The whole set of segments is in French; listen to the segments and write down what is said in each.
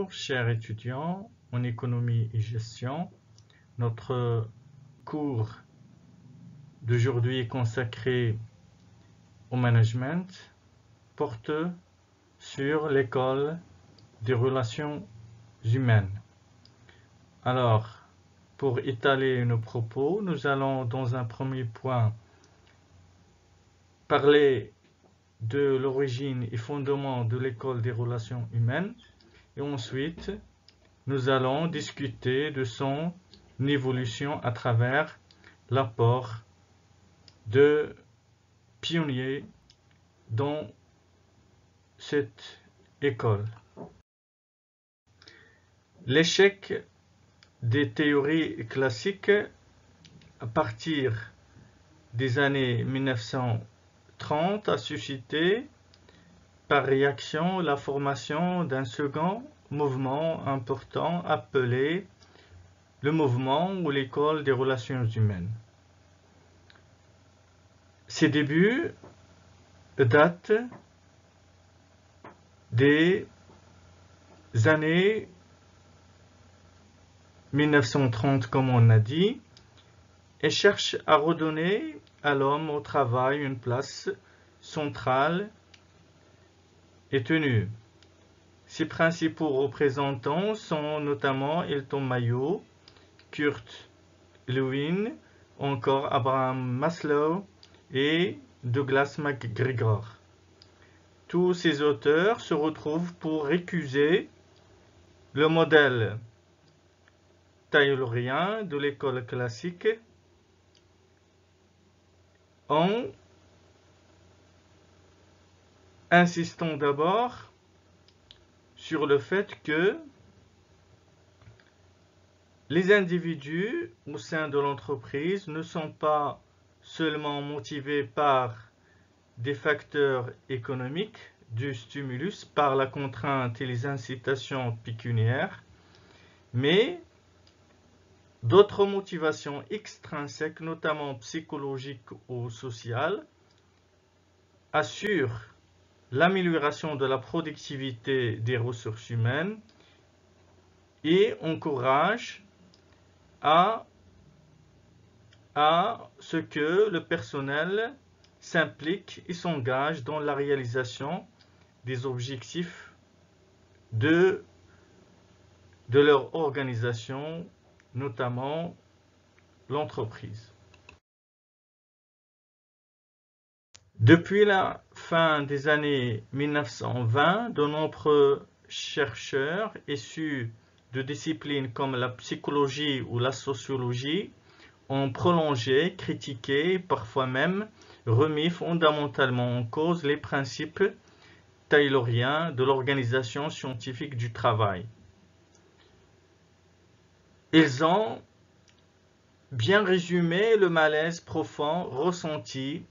Bonjour, chers étudiants en économie et gestion. Notre cours d'aujourd'hui est consacré au management, porte sur l'école des relations humaines. Alors, pour étaler nos propos, nous allons dans un premier point parler de l'origine et fondement de l'école des relations humaines et ensuite nous allons discuter de son évolution à travers l'apport de pionniers dans cette école. L'échec des théories classiques à partir des années 1930 a suscité par réaction la formation d'un second mouvement important appelé le mouvement ou l'école des relations humaines. Ses débuts datent des années 1930, comme on a dit, et cherche à redonner à l'homme au travail une place centrale et tenue. Ses principaux représentants sont notamment Elton Mayo, Kurt Lewin, encore Abraham Maslow et Douglas MacGregor. Tous ces auteurs se retrouvent pour récuser le modèle taylorien de l'école classique en insistant d'abord sur le fait que les individus au sein de l'entreprise ne sont pas seulement motivés par des facteurs économiques, du stimulus, par la contrainte et les incitations pécuniaires, mais d'autres motivations extrinsèques, notamment psychologiques ou sociales, assurent l'amélioration de la productivité des ressources humaines et encouragent à ce que le personnel s'implique et s'engage dans la réalisation des objectifs de leur organisation, notamment l'entreprise. Depuis la fin des années 1920, de nombreux chercheurs issus de disciplines comme la psychologie ou la sociologie ont prolongé, critiqué, parfois même remis fondamentalement en cause les principes tayloriens de l'organisation scientifique du travail. Ils ont bien résumé le malaise profond ressenti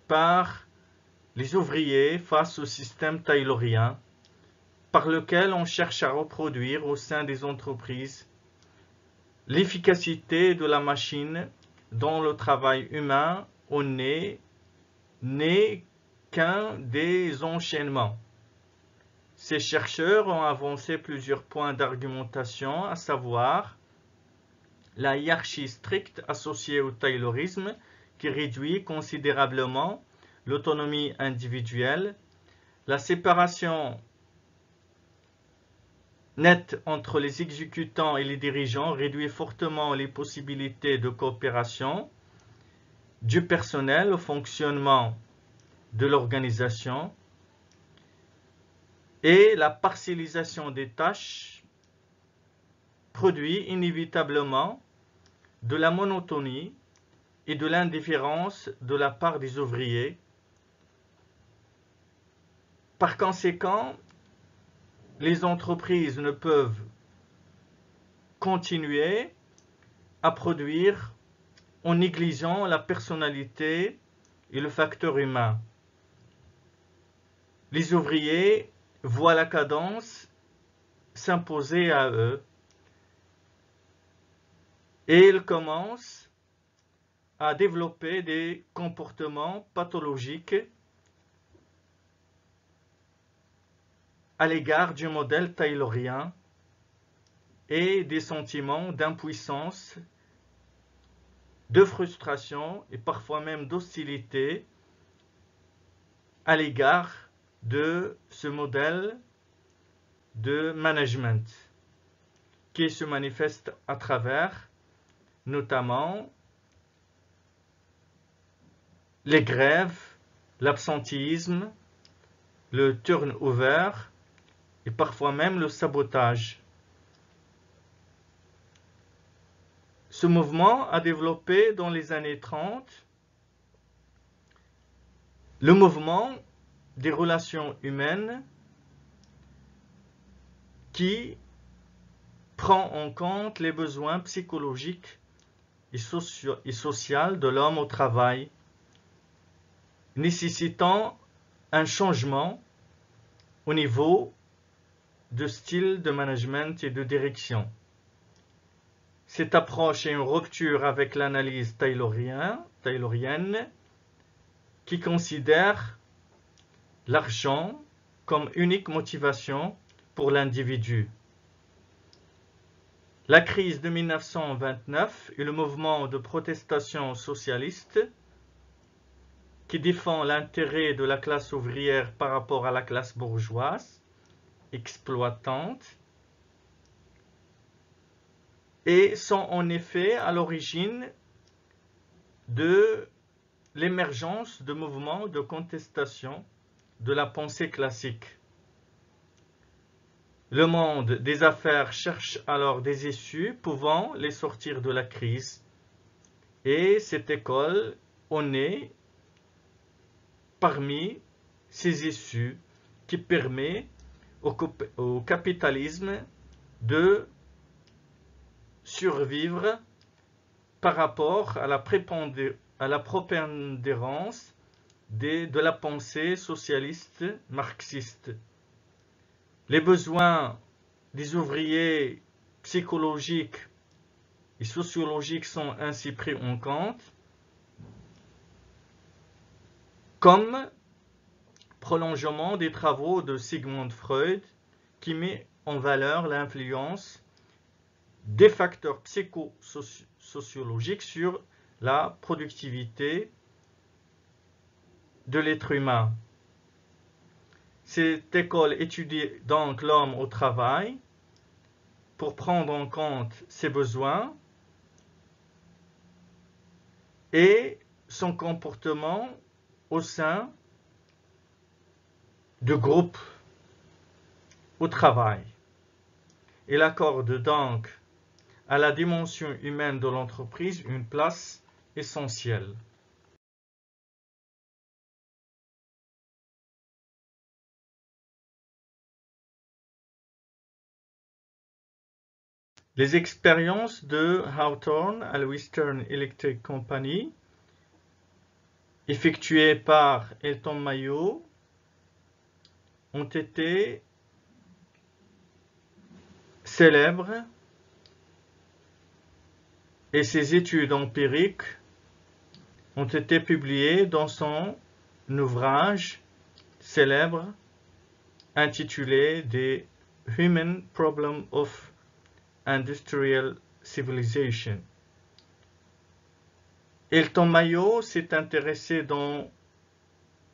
par les ouvriers face au système taylorien, par lequel on cherche à reproduire au sein des entreprises l'efficacité de la machine dont le travail humain n'est qu'un des enchaînements. Ces chercheurs ont avancé plusieurs points d'argumentation, à savoir la hiérarchie stricte associée au taylorisme qui réduit considérablement l'autonomie individuelle, la séparation nette entre les exécutants et les dirigeants réduit fortement les possibilités de coopération du personnel au fonctionnement de l'organisation et la partialisation des tâches produit inévitablement de la monotonie et de l'indifférence de la part des ouvriers. Par conséquent, les entreprises ne peuvent continuer à produire en négligeant la personnalité et le facteur humain. Les ouvriers voient la cadence s'imposer à eux et ils commencent à développer des comportements pathologiques à l'égard du modèle taylorien et des sentiments d'impuissance, de frustration et parfois même d'hostilité à l'égard de ce modèle de management qui se manifeste à travers notamment les grèves, l'absentéisme, le turnover et parfois même le sabotage. Ce mouvement a développé dans les années 30 le mouvement des relations humaines qui prend en compte les besoins psychologiques et sociaux de l'homme au travail, nécessitant un changement au niveau de style de management et de direction. Cette approche est une rupture avec l'analyse taylorienne qui considère l'argent comme unique motivation pour l'individu. La crise de 1929 et le mouvement de protestation socialiste qui défend l'intérêt de la classe ouvrière par rapport à la classe bourgeoise, exploitante, et sont en effet à l'origine de l'émergence de mouvements de contestation de la pensée classique. Le monde des affaires cherche alors des issues pouvant les sortir de la crise. Et cette école en est parmi ces issues qui permet au capitalisme de survivre par rapport à la prépondérance de la pensée socialiste marxiste. Les besoins des ouvriers psychologiques et sociologiques sont ainsi pris en compte comme prolongement des travaux de Sigmund Freud qui met en valeur l'influence des facteurs psychosociologiques sur la productivité de l'être humain. Cette école étudie donc l'homme au travail pour prendre en compte ses besoins et son comportement au sein de groupes au travail. Il accorde donc à la dimension humaine de l'entreprise une place essentielle. Les expériences de Hawthorne à la Western Electric Company, effectuées par Elton Mayo, ont été célèbres et ses études empiriques ont été publiées dans son ouvrage célèbre intitulé The Human Problem of Industrial Civilization. Elton Mayo s'est intéressé dans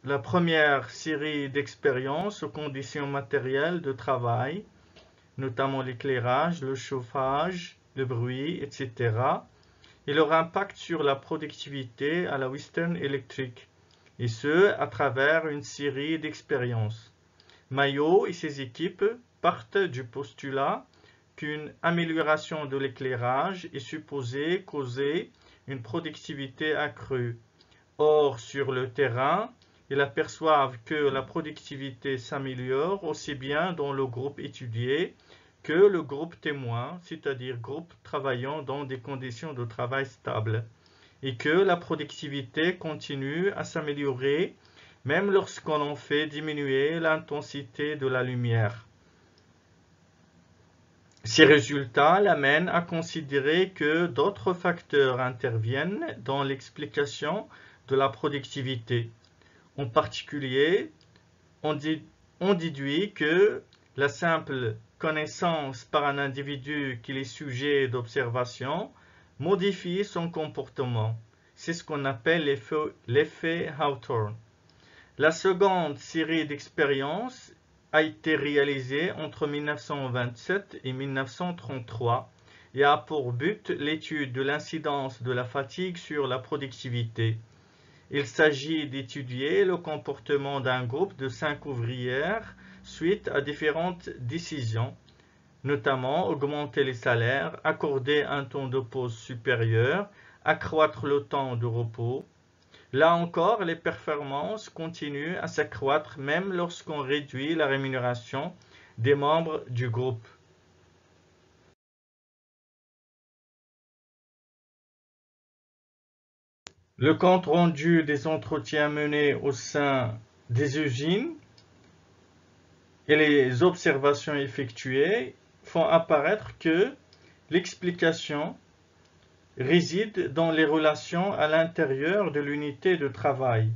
la première série d'expériences aux conditions matérielles de travail, notamment l'éclairage, le chauffage, le bruit, etc., et leur impact sur la productivité à la Western Electric, et ce, à travers une série d'expériences. Mayo et ses équipes partent du postulat qu'une amélioration de l'éclairage est supposée causer une productivité accrue. Or, sur le terrain, ils aperçoivent que la productivité s'améliore aussi bien dans le groupe étudié que le groupe témoin, c'est-à-dire groupe travaillant dans des conditions de travail stables, et que la productivité continue à s'améliorer même lorsqu'on en fait diminuer l'intensité de la lumière. Ces résultats l'amènent à considérer que d'autres facteurs interviennent dans l'explication de la productivité. En particulier, on déduit que la simple connaissance par un individu qu'il est sujet d'observation modifie son comportement. C'est ce qu'on appelle l'effet Hawthorne. La seconde série d'expériences a été réalisée entre 1927 et 1933 et a pour but l'étude de l'incidence de la fatigue sur la productivité. Il s'agit d'étudier le comportement d'un groupe de 5 ouvrières suite à différentes décisions, notamment augmenter les salaires, accorder un temps de pause supérieur, accroître le temps de repos. Là encore, les performances continuent à s'accroître même lorsqu'on réduit la rémunération des membres du groupe. Le compte-rendu des entretiens menés au sein des usines et les observations effectuées font apparaître que l'explication réside dans les relations à l'intérieur de l'unité de travail.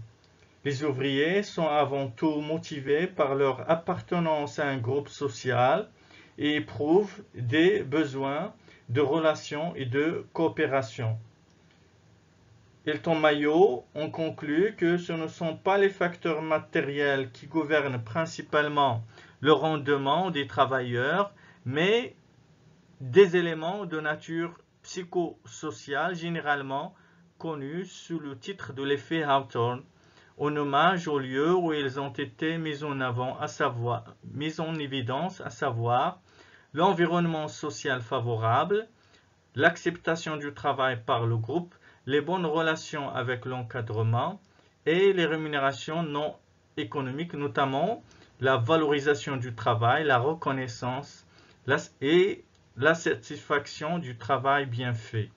Les ouvriers sont avant tout motivés par leur appartenance à un groupe social et éprouvent des besoins de relations et de coopération. Elton Mayo ont conclu que ce ne sont pas les facteurs matériels qui gouvernent principalement le rendement des travailleurs, mais des éléments de nature psychosociale généralement connus sous le titre de l'effet Hawthorne, en hommage aux lieux où ils ont été mis en évidence, à savoir l'environnement social favorable, l'acceptation du travail par le groupe, les bonnes relations avec l'encadrement et les rémunérations non économiques, notamment la valorisation du travail, la reconnaissance et la satisfaction du travail bien fait.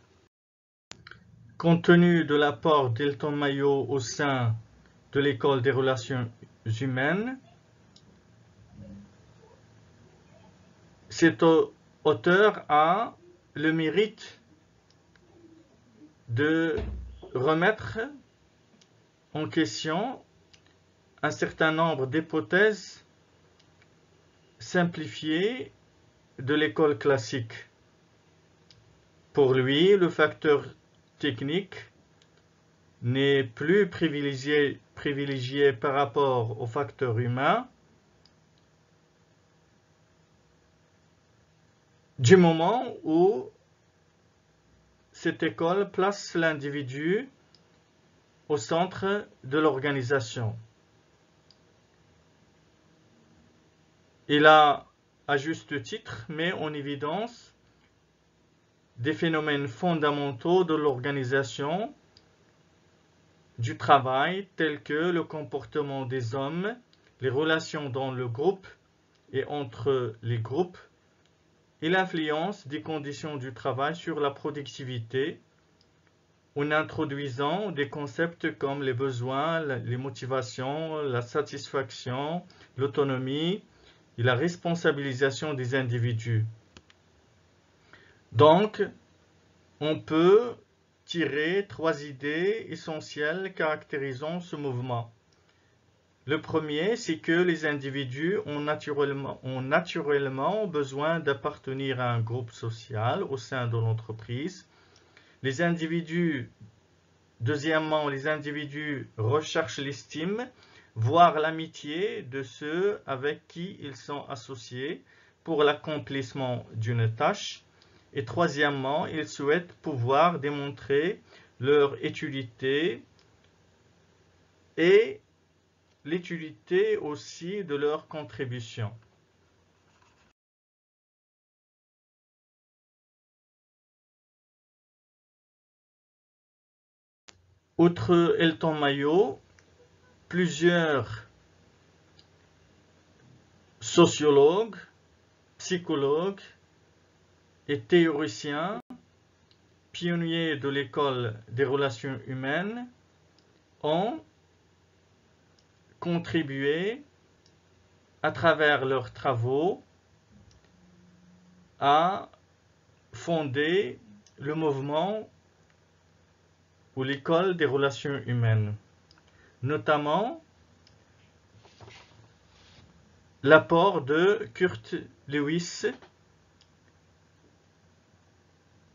Compte tenu de l'apport d'Elton Mayo au sein de l'école des relations humaines, cet auteur a le mérite de remettre en question un certain nombre d'hypothèses simplifiées de l'école classique. Pour lui, le facteur technique n'est plus privilégié par rapport au facteur humain du moment où cette école place l'individu au centre de l'organisation. Il a, à juste titre, mis en évidence des phénomènes fondamentaux de l'organisation du travail tels que le comportement des hommes, les relations dans le groupe et entre les groupes et l'influence des conditions du travail sur la productivité en introduisant des concepts comme les besoins, les motivations, la satisfaction, l'autonomie et la responsabilisation des individus. Donc, on peut tirer 3 idées essentielles caractérisant ce mouvement. Le premier, c'est que les individus ont naturellement besoin d'appartenir à un groupe social au sein de l'entreprise. Deuxièmement, les individus recherchent l'estime, voire l'amitié de ceux avec qui ils sont associés pour l'accomplissement d'une tâche. Et troisièmement, ils souhaitent pouvoir démontrer leur utilité et l'utilité aussi de leur contribution. Outre Elton Mayo, plusieurs sociologues, psychologues et théoriciens, pionniers de l'école des relations humaines, ont contribué à travers leurs travaux à fonder le mouvement ou l'école des relations humaines. Notamment, l'apport de Kurt Lewis,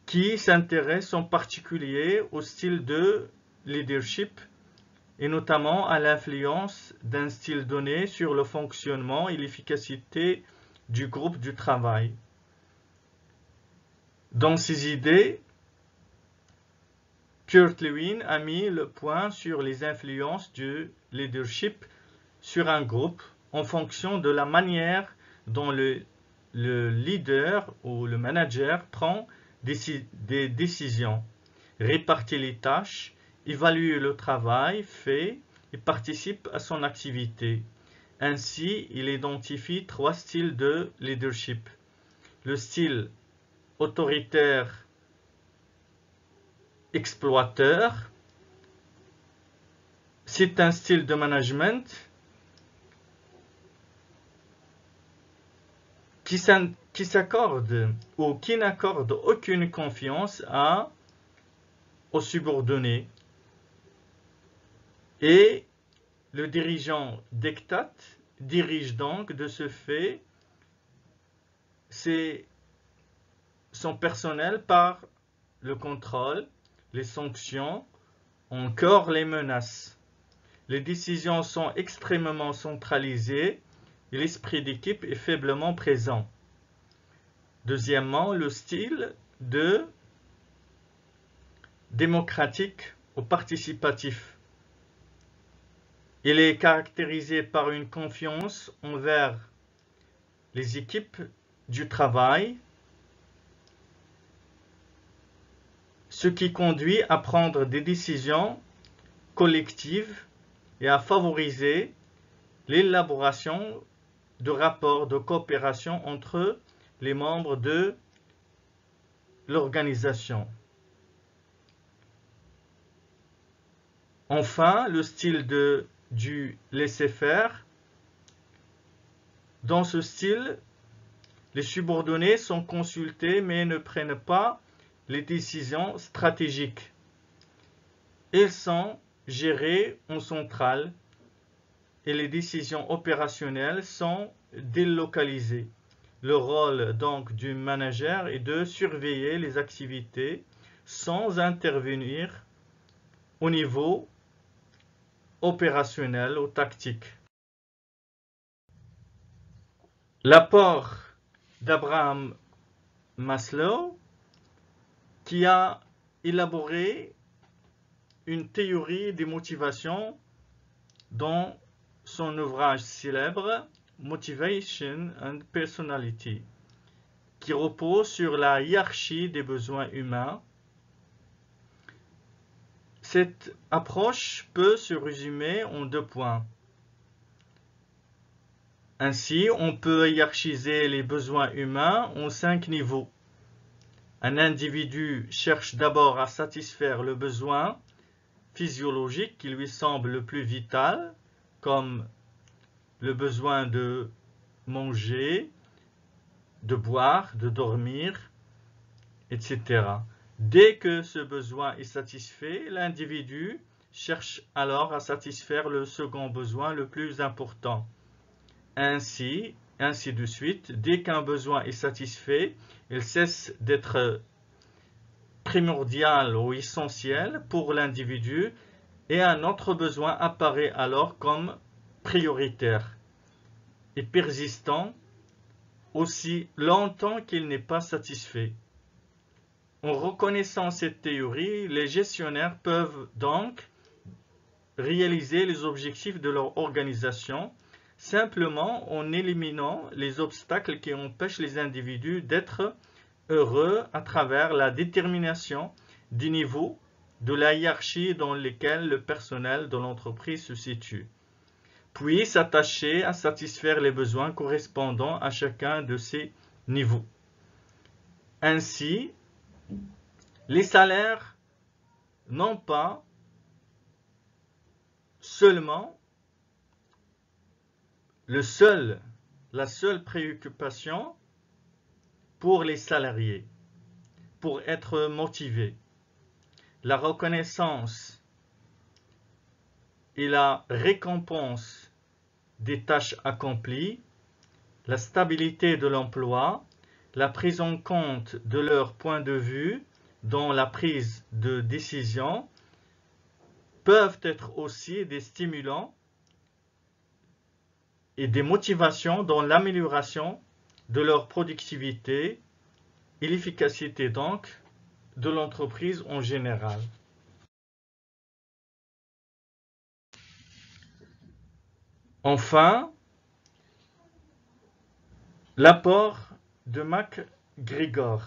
qui s'intéresse en particulier au style de leadership et notamment à l'influence d'un style donné sur le fonctionnement et l'efficacité du groupe du travail. Dans ses idées, Kurt Lewin a mis le point sur les influences du leadership sur un groupe en fonction de la manière dont le leader ou le manager prend des décisions, répartit les tâches, évalue le travail fait et participe à son activité. Ainsi, il identifie 3 styles de leadership. Le style autoritaire exploiteur, c'est un style de management qui s'accorde ou qui n'accorde aucune confiance aux subordonnés. Et le dirigeant dictate, dirige donc de ce fait son personnel par le contrôle, les sanctions, encore les menaces. Les décisions sont extrêmement centralisées et l'esprit d'équipe est faiblement présent. Deuxièmement, le style de démocratique ou participatif. Il est caractérisé par une confiance envers les équipes du travail, ce qui conduit à prendre des décisions collectives et à favoriser l'élaboration de rapports de coopération entre les membres de l'organisation. Enfin, le style du laisser-faire. Dans ce style, les subordonnés sont consultés mais ne prennent pas les décisions stratégiques. Ils sont gérés en centrale et les décisions opérationnelles sont délocalisées. Le rôle donc du manager est de surveiller les activités sans intervenir au niveau opérationnel ou tactique. L'apport d'Abraham Maslow, qui a élaboré une théorie des motivations dans son ouvrage célèbre Motivation and Personality, qui repose sur la hiérarchie des besoins humains. Cette approche peut se résumer en 2 points. Ainsi, on peut hiérarchiser les besoins humains en 5 niveaux. Un individu cherche d'abord à satisfaire le besoin physiologique qui lui semble le plus vital, comme le besoin de manger, de boire, de dormir, etc. Dès que ce besoin est satisfait, l'individu cherche alors à satisfaire le second besoin le plus important. Ainsi de suite, dès qu'un besoin est satisfait, il cesse d'être primordial ou essentiel pour l'individu et un autre besoin apparaît alors comme prioritaire et persistant aussi longtemps qu'il n'est pas satisfait. En reconnaissant cette théorie, les gestionnaires peuvent donc réaliser les objectifs de leur organisation simplement en éliminant les obstacles qui empêchent les individus d'être heureux à travers la détermination des niveaux de la hiérarchie dans lesquels le personnel de l'entreprise se situe, puis s'attacher à satisfaire les besoins correspondant à chacun de ces niveaux. Ainsi, les salaires n'ont pas seulement la seule préoccupation pour les salariés, pour être motivés. La reconnaissance et la récompense des tâches accomplies la stabilité de l'emploi, la prise en compte de leur point de vue dans la prise de décision peuvent être aussi des stimulants et des motivations dans l'amélioration de leur productivité et l'efficacité donc de l'entreprise en général. Enfin, l'apport de MacGregor.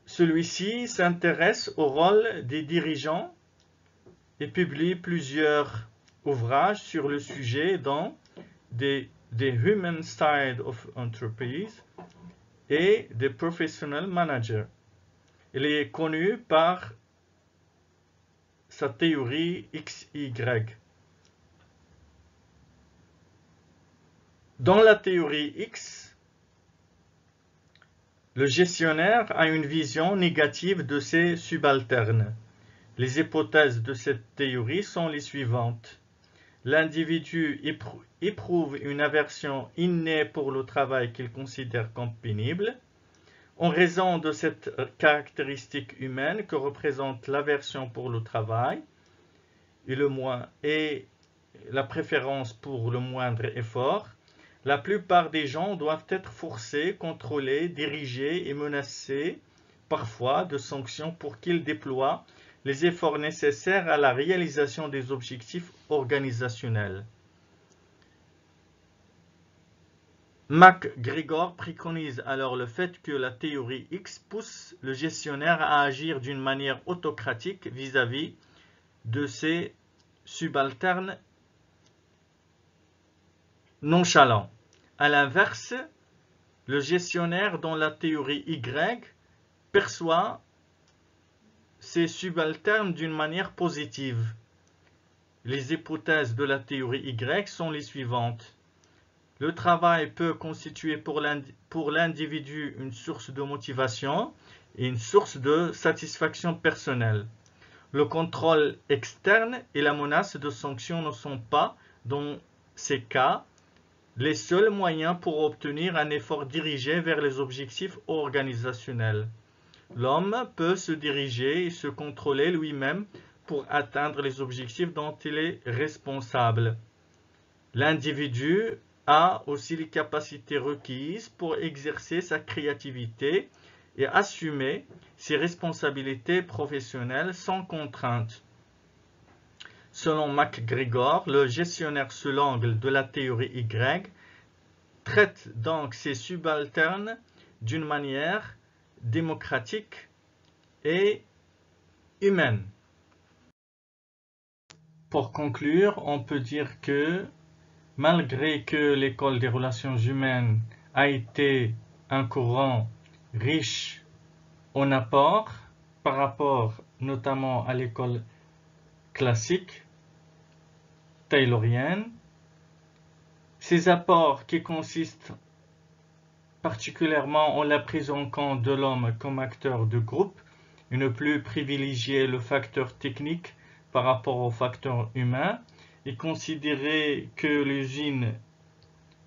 Celui-ci s'intéresse au rôle des dirigeants et publie plusieurs ouvrages sur le sujet dans The Human Side of Enterprise et The Professional Manager. Il est connu par sa théorie XY. Dans la théorie X, le gestionnaire a une vision négative de ses subalternes. Les hypothèses de cette théorie sont les suivantes. L'individu éprouve une aversion innée pour le travail qu'il considère comme pénible. En raison de cette caractéristique humaine que représente l'aversion pour le travail et la préférence pour le moindre effort, la plupart des gens doivent être forcés, contrôlés, dirigés et menacés parfois de sanctions pour qu'ils déploient les efforts nécessaires à la réalisation des objectifs organisationnels. MacGregor préconise alors le fait que la théorie X pousse le gestionnaire à agir d'une manière autocratique vis-à-vis de ses subalternes nonchalants. À l'inverse, le gestionnaire dans la théorie Y perçoit ses subalternes d'une manière positive. Les hypothèses de la théorie Y sont les suivantes. Le travail peut constituer pour l'individu une source de motivation et une source de satisfaction personnelle. Le contrôle externe et la menace de sanctions ne sont pas, dans ces cas, les seuls moyens pour obtenir un effort dirigé vers les objectifs organisationnels. L'homme peut se diriger et se contrôler lui-même pour atteindre les objectifs dont il est responsable. L'individu a aussi les capacités requises pour exercer sa créativité et assumer ses responsabilités professionnelles sans contrainte. Selon MacGregor, le gestionnaire sous l'angle de la théorie Y traite donc ses subalternes d'une manière démocratique et humaine. Pour conclure, on peut dire que malgré que l'école des relations humaines a été un courant riche en apports par rapport notamment à l'école classique taylorienne, ces apports qui consistent particulièrement en la prise en compte de l'homme comme acteur de groupe et ne plus privilégier le facteur technique par rapport au facteur humain, et considérer que l'usine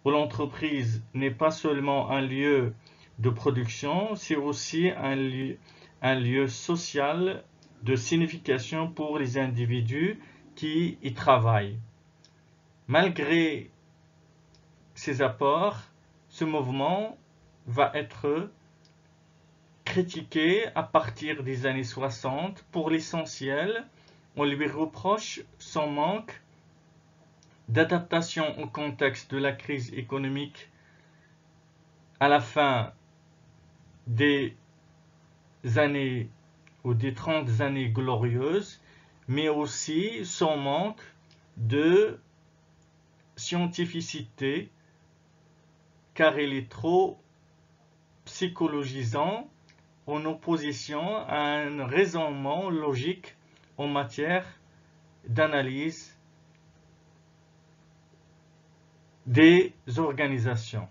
ou l'entreprise n'est pas seulement un lieu de production, c'est aussi un lieu social de signification pour les individus qui y travaillent. Malgré ces apports, ce mouvement va être critiqué à partir des années 60. Pour l'essentiel, on lui reproche son manque d'adaptation au contexte de la crise économique à la fin des années ou des 30 années glorieuses, mais aussi son manque de scientificité, car il est trop psychologisant en opposition à un raisonnement logique en matière d'analyse des organisations.